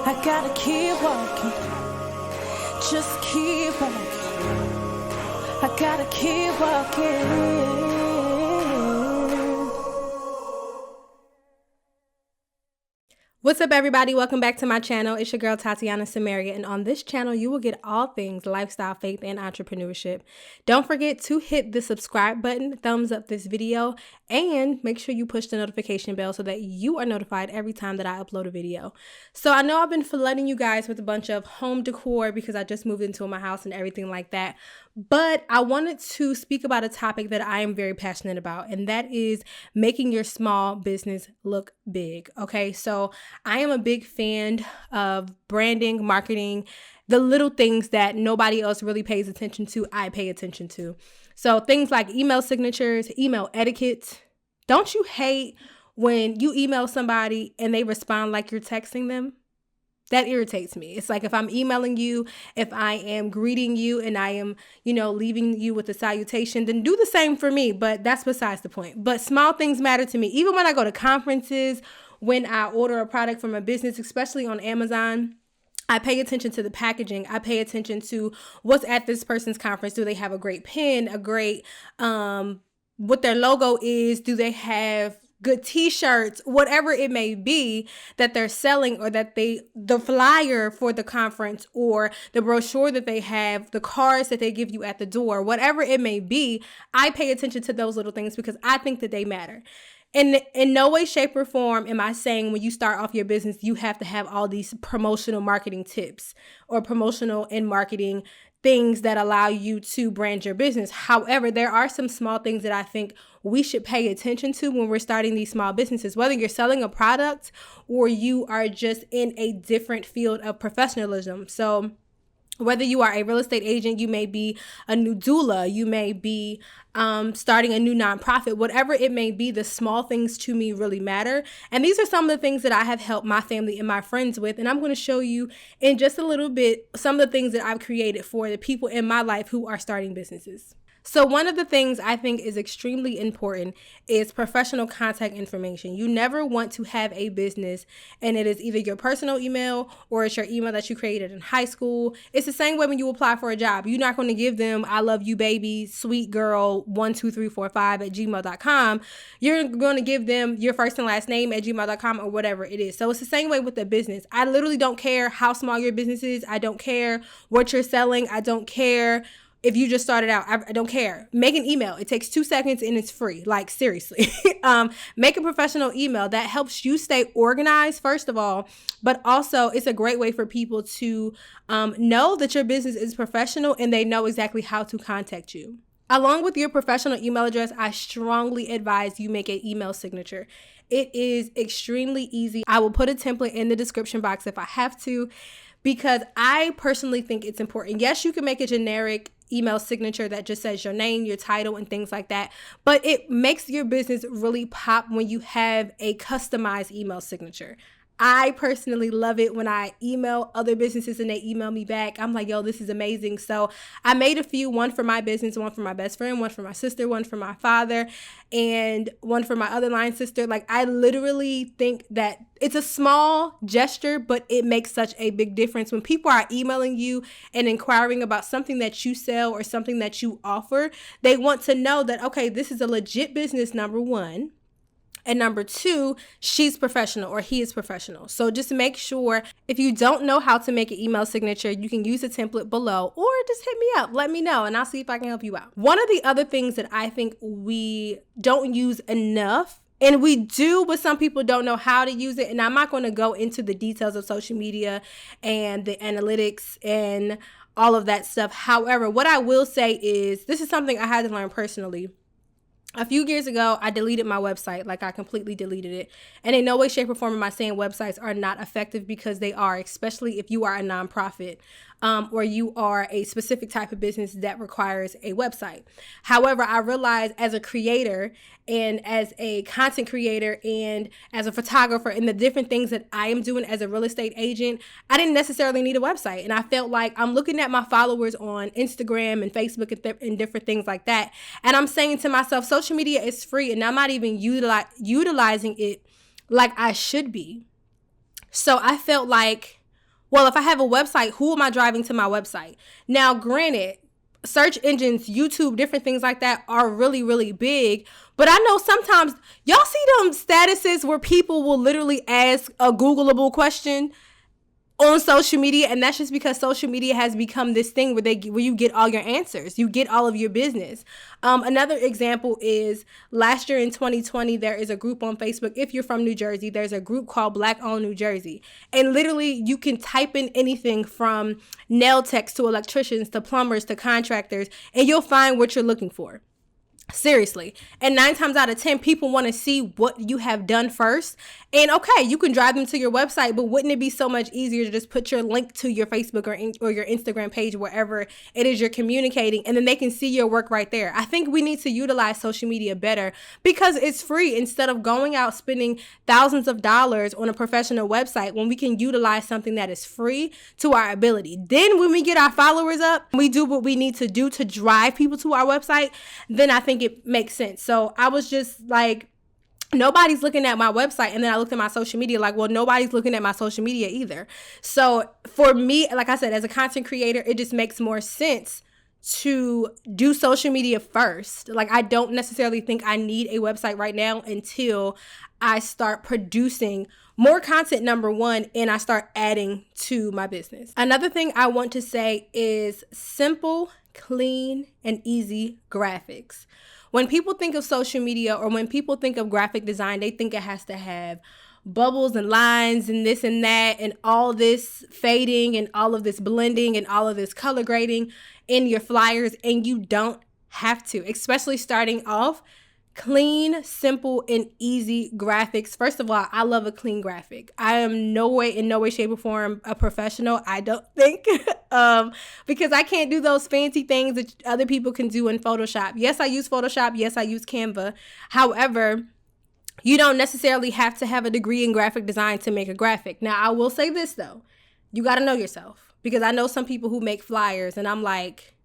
I gotta keep walking, just keep walking. I gotta keep walking. What's up, everybody? Welcome back to my channel. It's your girl Tatiana, and on this channel you will get all things lifestyle, faith, and entrepreneurship. Don't forget to hit the subscribe button, thumbs up this video, and make sure you push the notification bell so that you are notified every time that I upload a video. So I know I've been flooding you guys with a bunch of home decor because I just moved into my house and everything like that, but I wanted to speak about a topic that I am very passionate about, and that is making your small business look big. Okay, so I am a big fan of branding, marketing, the little things that nobody else really pays attention to, I pay attention to. So things like email signatures, email etiquette. Don't you hate when you email somebody and they respond like you're texting them? That irritates me. It's like if I'm emailing you, if I am greeting you and I am, leaving you with a salutation, then do the same for me. But that's besides the point. But small things matter to me. Even when I go to conferences, when I order a product from a business, especially on Amazon, I pay attention to the packaging. I pay attention to what's at this person's conference. Do they have a great pen, a great, what their logo is? Do they have good t-shirts, whatever it may be that they're selling, or that the flyer for the conference or the brochure that they have, the cards that they give you at the door, whatever it may be, I pay attention to those little things because I think that they matter. And in no way, shape, or form am I saying when you start off your business, you have to have all these promotional marketing tips or promotional and marketing things that allow you to brand your business. However, there are some small things that I think we should pay attention to when we're starting these small businesses, whether you're selling a product or you are just in a different field of professionalism. So whether you are a real estate agent, you may be a new doula, you may be starting a new nonprofit, whatever it may be, the small things to me really matter. And these are some of the things that I have helped my family and my friends with. And I'm going to show you in just a little bit some of the things that I've created for the people in my life who are starting businesses. So one of the things I think is extremely important is professional contact information. You never want to have a business and it is either your personal email or it's your email that you created in high school. It's the same way when you apply for a job. You're not going to give them I love you baby, sweet girl 12345 at gmail.com. You're going to give them your first and last name at gmail.com or whatever it is. So it's the same way with the business. I literally don't care how small your business is. I don't care what you're selling. I don't care if you just started out. I don't care. Make an email. It takes 2 seconds and it's free. Like, seriously. Make a professional email that helps you stay organized, first of all, but also it's a great way for people to know that your business is professional and they know exactly how to contact you. Along with your professional email address, I strongly advise you make an email signature. It is extremely easy. I will put a template in the description box if I have to, because I personally think it's important. Yes, you can make a generic email signature that just says your name, your title, and things like that, but it makes your business really pop when you have a customized email signature. I personally love it when I email other businesses and they email me back. I'm like, yo, this is amazing. So I made a few, one for my business, one for my best friend, one for my sister, one for my father, and one for my other line sister. Like, I literally think that it's a small gesture, but it makes such a big difference. When people are emailing you and inquiring about something that you sell or something that you offer, they want to know that, okay, this is a legit business, number one. And number two, she's professional or he is professional. So just make sure, if you don't know how to make an email signature, you can use a template below or just hit me up. Let me know and I'll see if I can help you out. One of the other things that I think we don't use enough, and we do, but some people don't know how to use it. And I'm not going to go into the details of social media and the analytics and all of that stuff. However, what I will say is this is something I had to learn personally. A few years ago, I deleted my website. Like, I completely deleted it. And in no way, shape, or form am I saying websites are not effective, because they are, especially if you are a nonprofit or you are a specific type of business that requires a website. However, I realized as a creator and as a content creator and as a photographer and the different things that I am doing as a real estate agent, I didn't necessarily need a website. And I felt like I'm looking at my followers on Instagram and Facebook and different things like that. And I'm saying to myself, social media is free and I'm not even utilizing it like I should be. So I felt like, Well, if I have a website, who am I driving to my website? Now, granted, search engines, YouTube, different things like that are really, really big. But I know sometimes y'all see them statuses where people will literally ask a Googleable question on social media, and that's just because social media has become this thing where you get all your answers, you get all of your business. Another example is last year in 2020, there is a group on Facebook. If you're from New Jersey, there's a group called Black Owned New Jersey, and literally you can type in anything from nail techs to electricians to plumbers to contractors, and you'll find what you're looking for. Seriously. And 9 times out of 10, people want to see what you have done first. And okay, you can drive them to your website, but wouldn't it be so much easier to just put your link to your Facebook or your Instagram page, wherever it is you're communicating, and then they can see your work right there? I think we need to utilize social media better because it's free, instead of going out spending thousands of dollars on a professional website when we can utilize something that is free to our ability. Then when we get our followers up, we do what we need to do to drive people to our website, then I think it makes sense. So I was just like, nobody's looking at my website. And then I looked at my social media like, well, nobody's looking at my social media either. So for me, like I said, as a content creator, it just makes more sense to do social media first. Like, I don't necessarily think I need a website right now until I start producing more content, number one, and I start adding to my business. Another thing I want to say is simple, clean, and easy graphics. When people think of social media, or when people think of graphic design, they think it has to have bubbles and lines and this and that and all this fading and all of this blending and all of this color grading in your flyers. And you don't have to, especially starting off. Clean, simple, and easy graphics. First of all, I love a clean graphic. I am in no way, shape, or form a professional, I don't think, because I can't do those fancy things that other people can do in Photoshop. Yes, I use Photoshop. Yes, I use Canva. However, you don't necessarily have to have a degree in graphic design to make a graphic. Now, I will say this, though. You got to know yourself, because I know some people who make flyers, and I'm like,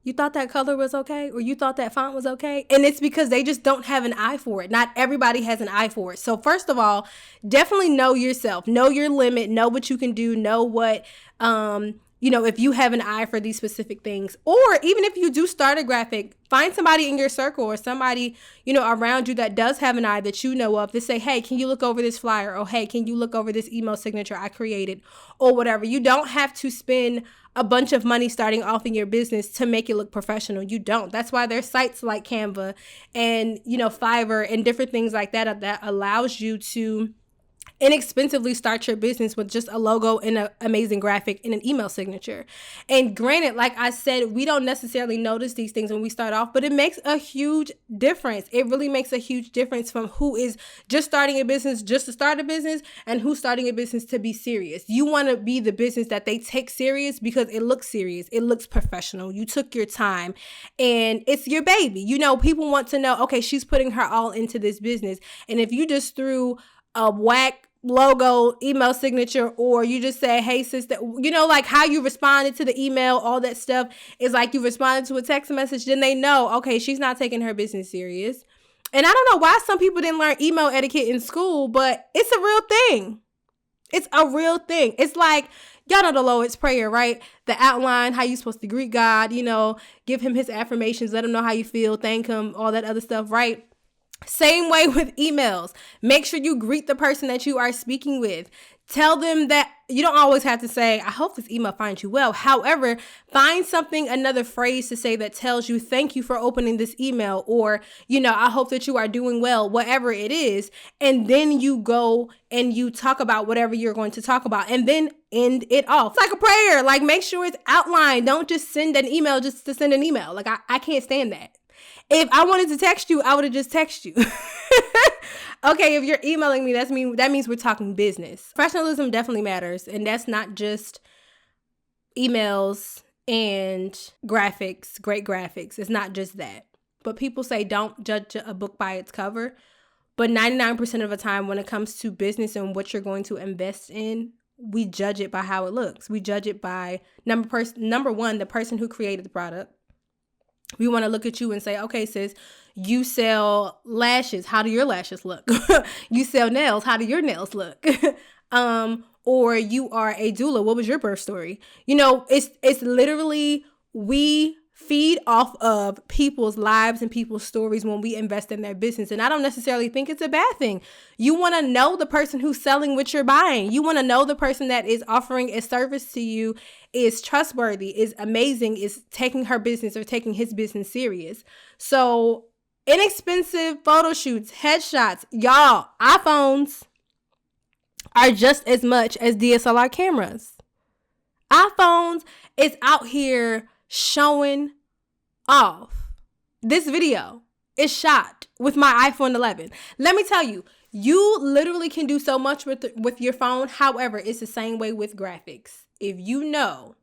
you thought that color was okay? Or you thought that font was okay? And it's because they just don't have an eye for it. Not everybody has an eye for it. So first of all, definitely know yourself. Know your limit. Know what you can do. Know what, if you have an eye for these specific things. Or even if you do start a graphic, find somebody in your circle or somebody, around you that does have an eye that you know of to say, hey, can you look over this flyer? Or hey, can you look over this email signature I created? Or whatever. You don't have to spend a bunch of money starting off in your business to make it look professional. You don't. That's why there's sites like Canva and, Fiverr and different things like that allows you to inexpensively start your business with just a logo and an amazing graphic and an email signature. And granted, like I said, we don't necessarily notice these things when we start off, but it makes a huge difference. It really makes a huge difference from who is just starting a business just to start a business and who's starting a business to be serious. You want to be the business that they take serious because it looks serious. It looks professional. You took your time and it's your baby. People want to know, okay, she's putting her all into this business. And if you just threw a whack logo, email signature, or you just say, hey, sister, like how you responded to the email, all that stuff is like you responded to a text message, then they know, okay, she's not taking her business serious. And I don't know why some people didn't learn email etiquette in school, but it's a real thing. It's a real thing. It's like, y'all know the Lord's Prayer, right? The outline, how you supposed to greet God, give him his affirmations, let him know how you feel, thank him, all that other stuff, right? Same way with emails. Make sure you greet the person that you are speaking with. Tell them that you don't always have to say, I hope this email finds you well. However, find something, another phrase to say that tells you, thank you for opening this email, or, I hope that you are doing well, whatever it is. And then you go and you talk about whatever you're going to talk about and then end it off. It's like a prayer. Like, make sure it's outlined. Don't just send an email just to send an email. Like, I can't stand that. If I wanted to text you, I would have just texted you. Okay, if you're emailing me, that means we're talking business. Professionalism definitely matters. And that's not just emails and graphics, great graphics. It's not just that. But people say don't judge a book by its cover. But 99% of the time when it comes to business and what you're going to invest in, we judge it by how it looks. We judge it by number one, the person who created the product. We want to look at you and say, okay, sis, you sell lashes. How do your lashes look? You sell nails. How do your nails look? Or you are a doula. What was your birth story? It's literally, we feed off of people's lives and people's stories when we invest in their business. And I don't necessarily think it's a bad thing. You want to know the person who's selling what you're buying. You want to know the person that is offering a service to you is trustworthy, is amazing, is taking her business or taking his business serious. So inexpensive photo shoots, headshots, y'all, iPhones are just as much as DSLR cameras. iPhones is out here showing off. This video is shot with my iPhone 11. Let me tell you, you literally can do so much with your phone. However, it's the same way with graphics. If you know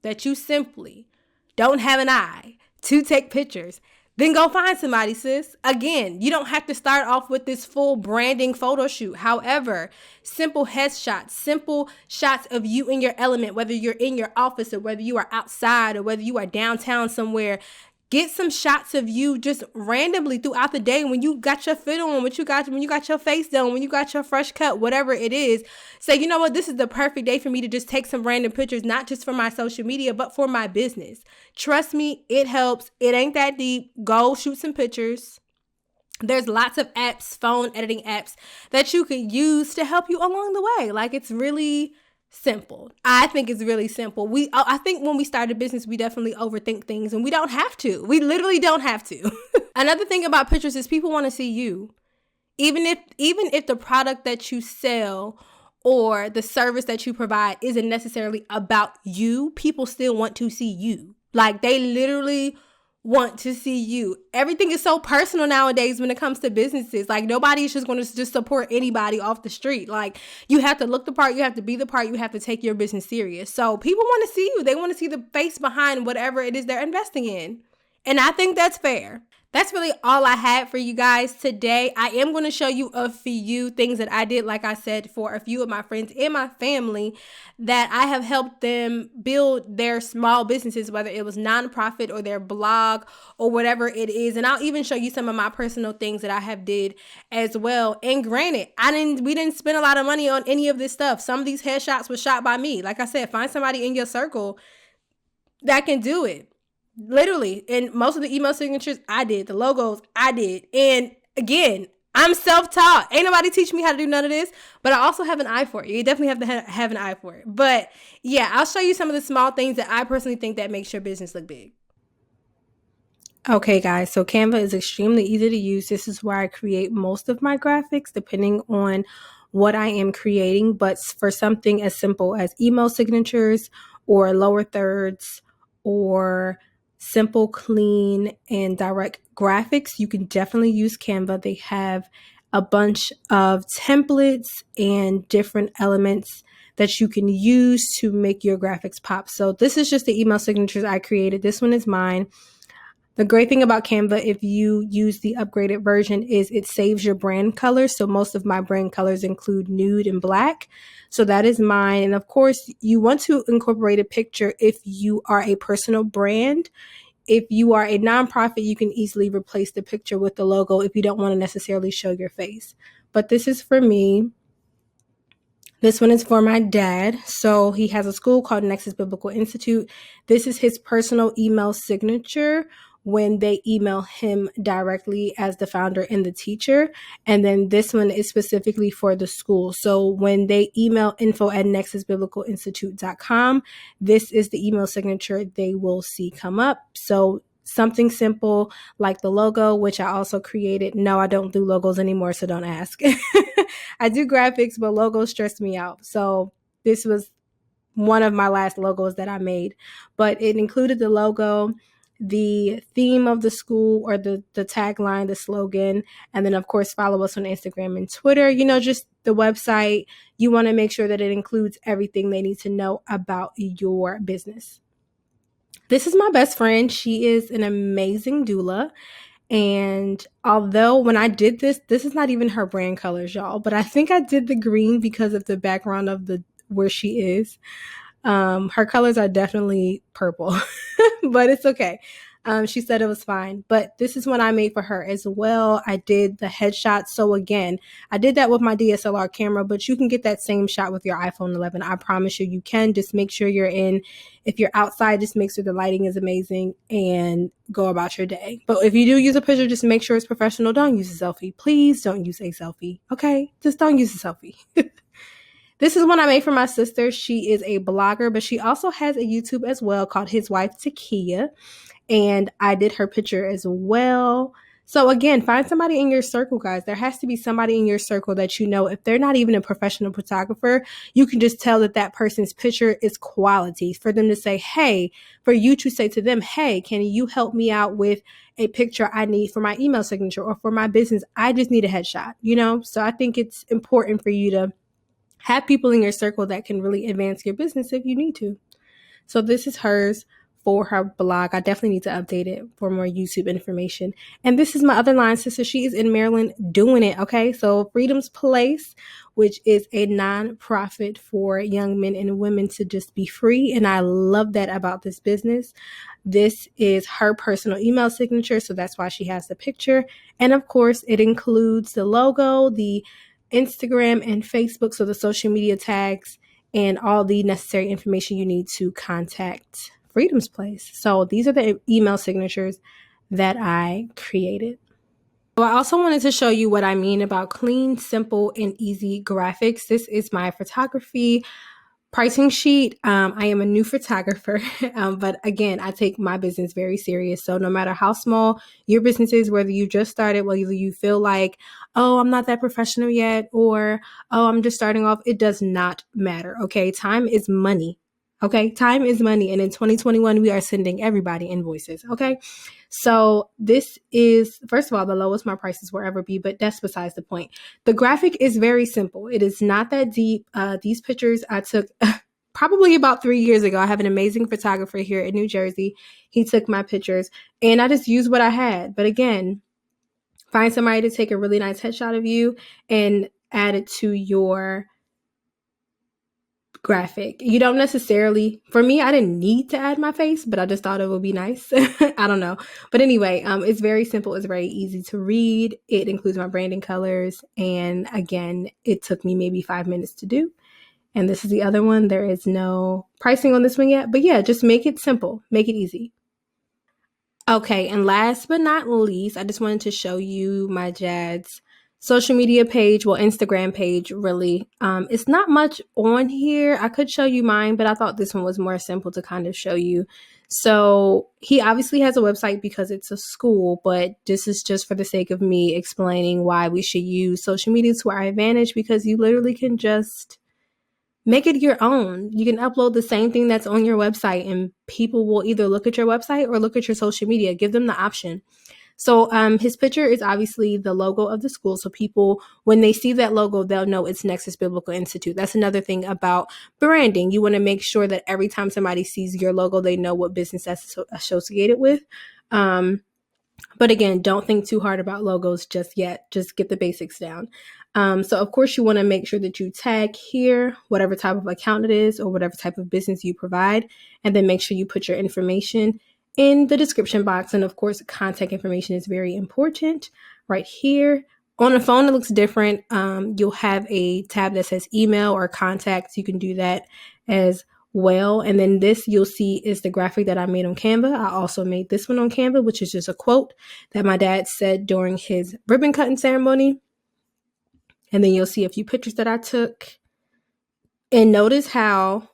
that you simply don't have an eye to take pictures, then go find somebody, sis. Again, you don't have to start off with this full branding photo shoot. However, simple headshots, simple shots of you in your element, whether you're in your office or whether you are outside or whether you are downtown somewhere. Get some shots of you just randomly throughout the day when you got your fit on, when you got your face done, when you got your fresh cut, whatever it is. Say, you know what, this is the perfect day for me to just take some random pictures, not just for my social media, but for my business. Trust me, it helps. It ain't that deep. Go shoot some pictures. There's lots of apps, phone editing apps that you can use to help you along the way. Like, it's really simple. I think it's really simple. I think when we start a business, we definitely overthink things, and we don't have to. We literally don't have to. Another thing about pictures is people want to see you. Even if the product that you sell or the service that you provide isn't necessarily about you, people still want to see you. Like, they literally want to see you. Everything is so personal nowadays when it comes to businesses. Like, nobody is just going to just support anybody off the street. Like, you have to look the part, you have to be the part, you have to take your business serious. So people want to see you. They want to see the face behind whatever it is they're investing in. And I think that's fair. That's really all I had for you guys today. I am going to show you a few things that I did, like I said, for a few of my friends and my family that I have helped them build their small businesses, whether it was nonprofit or their blog or whatever it is. And I'll even show you some of my personal things that I have did as well. And granted, we didn't spend a lot of money on any of this stuff. Some of these headshots were shot by me. Like I said, find somebody in your circle that can do it. Literally, and most of the email signatures I did, the logos I did. And again, I'm self-taught. Ain't nobody teach me how to do none of this, but I also have an eye for it. You definitely have to have an eye for it. But yeah, I'll show you some of the small things that I personally think that makes your business look big. Okay, guys, so Canva is extremely easy to use. This is where I create most of my graphics, depending on what I am creating. But for something as simple as email signatures or lower thirds or simple, clean, and direct graphics, you can definitely use Canva. They have a bunch of templates and different elements that you can use to make your graphics pop. So this is just the email signatures I created. This one is mine. The great thing about Canva, if you use the upgraded version, is it saves your brand colors. So most of my brand colors include nude and black. So that is mine. And of course, you want to incorporate a picture if you are a personal brand. If you are a nonprofit, you can easily replace the picture with the logo if you don't want to necessarily show your face. But this is for me. This one is for my dad. So he has a school called Nexus Biblical Institute. This is his personal email signature when they email him directly as the founder and the teacher. And then this one is specifically for the school. So when they email info@nexusbiblicalinstitute.com, this is the email signature they will see come up. So something simple like the logo, which I also created. No, I don't do logos anymore, so don't ask. I do graphics, but logos stress me out. So this was one of my last logos that I made. But it included the logo, the theme of the school, or the tagline, the slogan, and then of course follow us on Instagram and Twitter. Just the website. You want to make sure that it includes everything they need to know about your business. This is my best friend. She is an amazing doula. And although when I did this is not even her brand colors, y'all, but I think I did the green because of the background of where she is. Her colors are definitely purple, but it's okay. She said it was fine, but this is one I made for her as well. I did the headshot. So again, I did that with my DSLR camera, but you can get that same shot with your iPhone 11. I promise you, you can. Just make sure you're in. If you're outside, just make sure the lighting is amazing and go about your day. But if you do use a picture, just make sure it's professional. Don't use a selfie. Please don't use a selfie. Okay? Just don't use a selfie. This is one I made for my sister. She is a blogger, but she also has a YouTube as well called His Wife Takia. And I did her picture as well. So again, find somebody in your circle, guys. There has to be somebody in your circle that you know, if they're not even a professional photographer, you can just tell that that person's picture is quality. For them to say, hey, for you to say to them, hey, can you help me out with a picture I need for my email signature or for my business? I just need a headshot, you know? So I think it's important for you to have people in your circle that can really advance your business if you need to. So this is hers for her blog. I definitely need to update it for more YouTube information. And this is my other line sister. She is in Maryland doing it. Okay. So Freedom's Place, which is a nonprofit for young men and women to just be free. And I love that about this business. This is her personal email signature. So that's why she has the picture. And of course, it includes the logo, the Instagram and Facebook. So the social media tags and all the necessary information you need to contact Freedom's Place. So these are the email signatures that I created. So I also wanted to show you what I mean about clean, simple, and easy graphics. This is my photography pricing sheet. I am a new photographer, but again, I take my business very serious. So no matter how small your business is, whether you just started, whether you feel like, oh, I'm not that professional yet, or, oh, I'm just starting off, it does not matter. Okay. Time is money. Okay. Time is money. And in 2021, we are sending everybody invoices. Okay. So this is, first of all, the lowest my prices will ever be, but that's besides the point. The graphic is very simple. It is not that deep. These pictures I took probably about 3 years ago. I have an amazing photographer here in New Jersey. He took my pictures and I just used what I had. But again, find somebody to take a really nice headshot of you and add it to your graphic. You don't necessarily, for me, I didn't need to add my face, but I just thought it would be nice. I don't know. But anyway, it's very simple. It's very easy to read. It includes my branding colors. And again, it took me maybe 5 minutes to do. And this is the other one. There is no pricing on this one yet, but yeah, just make it simple, make it easy. Okay, and last but not least, I just wanted to show you my dad's social media page, well, Instagram page, really. It's not much on here. I could show you mine, but I thought this one was more simple to kind of show you. So he obviously has a website because it's a school, but this is just for the sake of me explaining why we should use social media to our advantage, because you literally can just make it your own. You can upload the same thing that's on your website and people will either look at your website or look at your social media. Give them the option. So his picture is obviously the logo of the school. So people, when they see that logo, they'll know it's Nexus Biblical Institute. That's another thing about branding. You want to make sure that every time somebody sees your logo, they know what business that's associated with. But again, don't think too hard about logos just yet. Just get the basics down. So of course you want to make sure that you tag here, whatever type of account it is or whatever type of business you provide, and then make sure you put your information in the description box. And of course, contact information is very important right here. On a phone, it looks different. You'll have a tab that says email or contacts. You can do that as well. And then this you'll see is the graphic that I made on Canva. I also made this one on Canva, which is just a quote that my dad said during his ribbon cutting ceremony. And then you'll see a few pictures that I took. And notice how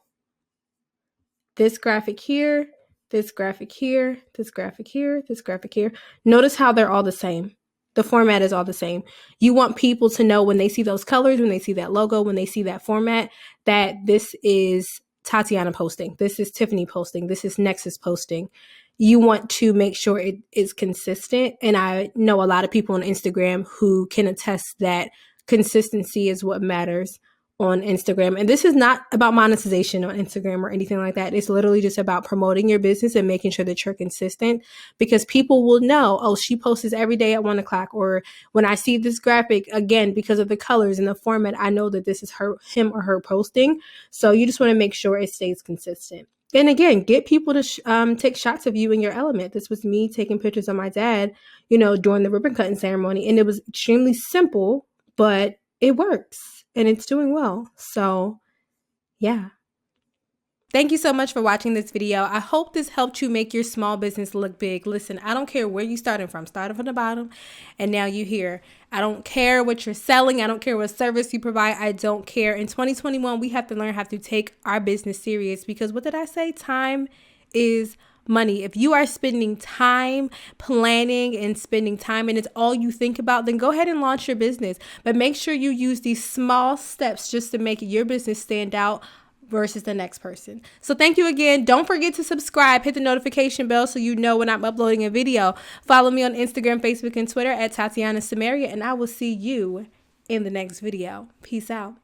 this graphic here, this graphic here, this graphic here, this graphic here, notice how they're all the same. The format is all the same. You want people to know when they see those colors, when they see that logo, when they see that format, that this is Tatiana posting. This is Tiffany posting. This is Nexus posting. You want to make sure it is consistent. And I know a lot of people on Instagram who can attest that consistency is what matters on Instagram. And this is not about monetization on Instagram or anything like that. It's literally just about promoting your business and making sure that you're consistent, because people will know, oh, she posts every day at 1:00. Or when I see this graphic, again, because of the colors and the format, I know that this is him or her posting. So you just want to make sure it stays consistent. And again, get people to take shots of you in your element. This was me taking pictures of my dad, during the ribbon cutting ceremony. And it was extremely simple, but it works and it's doing well. So yeah. Thank you so much for watching this video. I hope this helped you make your small business look big. Listen, I don't care where you started from the bottom and now you're here. I don't care what you're selling. I don't care what service you provide. I don't care. In 2021, we have to learn how to take our business serious because what did I say? Time is money. If you are spending time planning and spending time and it's all you think about, then go ahead and launch your business. But make sure you use these small steps just to make your business stand out versus the next person. So thank you again. Don't forget to subscribe, hit the notification bell so you know when I'm uploading a video. Follow me on Instagram, Facebook, and Twitter at Tatiana Samaria, and I will see you in the next video. Peace out.